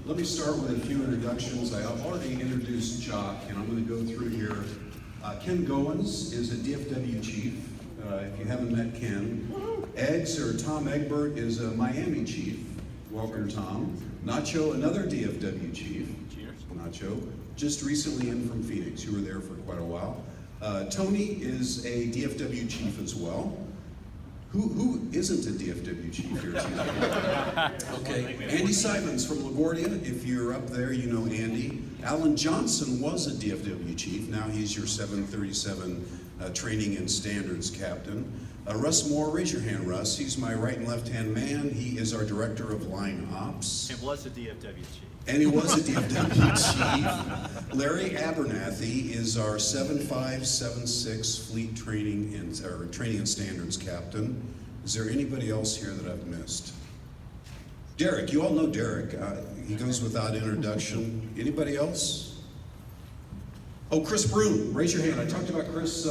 Let me start with a few introductions. I've already introduced Jock, and I'm going to go through here. Ken Goins is a DFW chief. If you haven't met Ken. Eggs, or Tom Egbert, is a Miami chief. Welcome, Tom. Nacho, another DFW chief. Cheers. Nacho, just recently in from Phoenix. You were there for quite a while. Tony is a DFW chief as well. Who isn't a DFW chief here tonight? Okay, Andy Simons from LaGuardia. If you're up there, you know Andy. Alan Johnson was a DFW chief. Now he's your 737 training and standards captain. Russ Moore, raise your hand, Russ. He's my right and left-hand man. He is our director of line ops. It was a DFW chief. And he was a DFW chief. Larry Abernathy is our 7576 fleet training and standards captain. Is there anybody else here that I've missed? Derek, you all know Derek. He goes without introduction. Anybody else? Oh, Chris Broom, raise your hand. I talked about Chris.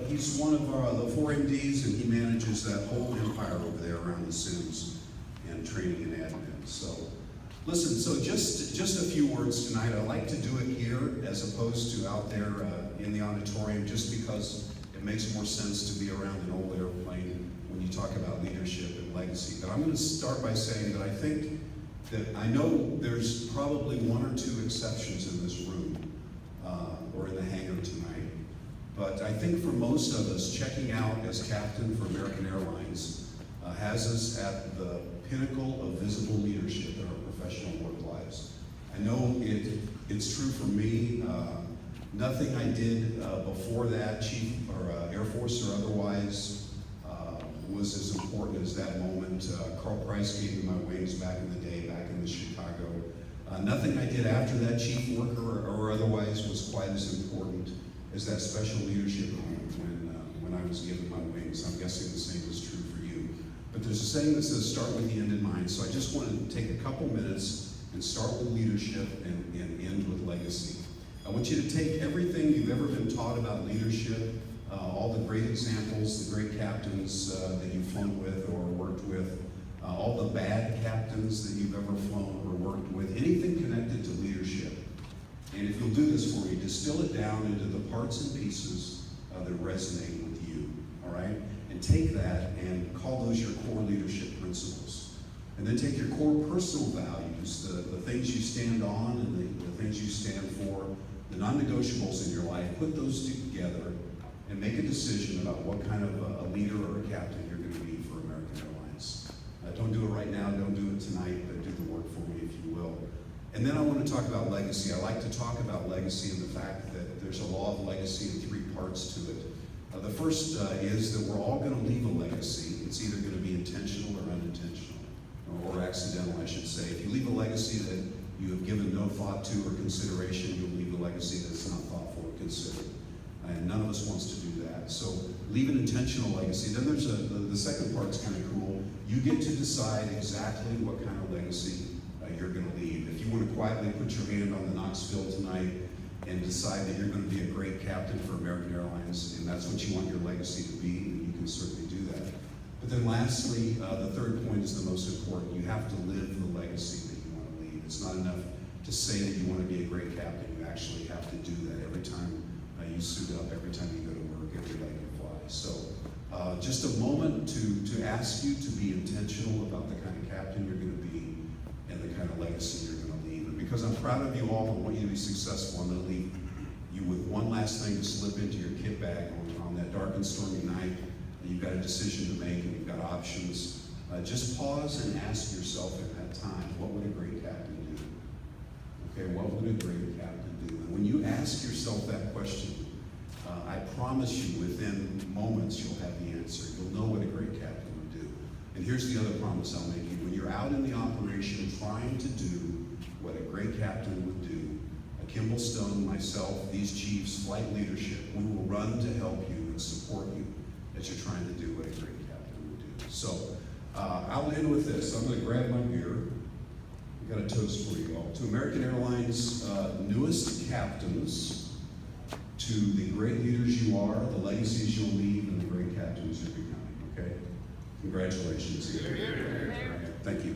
He's one of the 4 MDs, and he manages that whole empire over there around the Sims and training and admin. So, listen, so just a few words tonight. I like to do it here as opposed to out there in the auditorium, just because it makes more sense to be around an old airplane when you talk about leadership and legacy. But I'm going to start by saying that I think that I know there's probably 1 or 2 exceptions in this room or in the hangar tonight. But I think for most of us, checking out as captain for American Airlines has us at the pinnacle of visible leadership in our professional work lives. I know it's true for me. Nothing I did before that, Chief or Air Force or otherwise, was as important as that moment. Carl Price gave me my wings back in the day, back in the Chicago. Nothing I did after that, chief worker or otherwise, was quite as important as that special leadership moment when I was given my wings. I'm guessing the same is true for you. But there's a saying that says, start with the end in mind. So I just want to take a couple minutes and start with leadership and end with legacy. I want you to take everything you've ever been taught about leadership, all the great examples, the great captains that you've flown with or worked with, all the bad captains that you've ever flown or worked with, anything connected to leadership. And if you'll do this for me, distill it down into the parts and pieces that resonate with you, all right? And take that and call those your core leadership principles. And then take your core personal values, the things you stand on and the things you stand for, the non-negotiables in your life, put those together and make a decision about what kind of a leader or a captain you're going to be for American Airlines. Don't do it right now, don't do it tonight, but do the work for me if you will. And then I want to talk about legacy. I like to talk about legacy and the fact that there's a law of legacy and 3 parts to it. The first is that we're all going to leave a legacy. It's either going to be intentional or unintentional, or accidental, I should say. If you leave a legacy that you have given no thought to or consideration, you'll leave a legacy that's not thoughtful or considered. And none of us wants to do that. So leave an intentional legacy. Then there's the second part's kind of cool. You get to decide exactly what kind of legacy you're going to leave. If you want to quietly put your hand on the Knoxville tonight and decide that you're going to be a great captain for American Airlines, and that's what you want your legacy to be, then you can certainly do that. But then lastly, the third point is the most important. You have to live the legacy that you want to leave. It's not enough to say that you want to be a great captain. You actually have to do that every time you suit up, every time you go to work, every day you fly. So just a moment to ask you to be intentional about the kind of captain you're going to be and the kind of legacy you're going to leave. And because I'm proud of you all and want you to be successful, I'm going to leave you with one last thing to slip into your kit bag on that dark and stormy night. You've got a decision to make and you've got options. Just pause and ask yourself at that time, what would a great captain do? Okay, what would a great captain do? And when you ask yourself that question, I promise you within moments you'll have the answer. You'll know what a great captain would do. And here's the other promise I'll make you. When you're out in the operation trying to do what a great captain would do, Kimball Stone, myself, these chiefs, flight leadership, we will run to help you and support you as you're trying to do what a great captain would do. So I'll end with this. I'm going to grab my beer. I've got a toast for you all. To American Airlines' newest captains, to the great leaders you are, the legacies you'll leave, and the great captains you're becoming, okay? Congratulations. Thank you.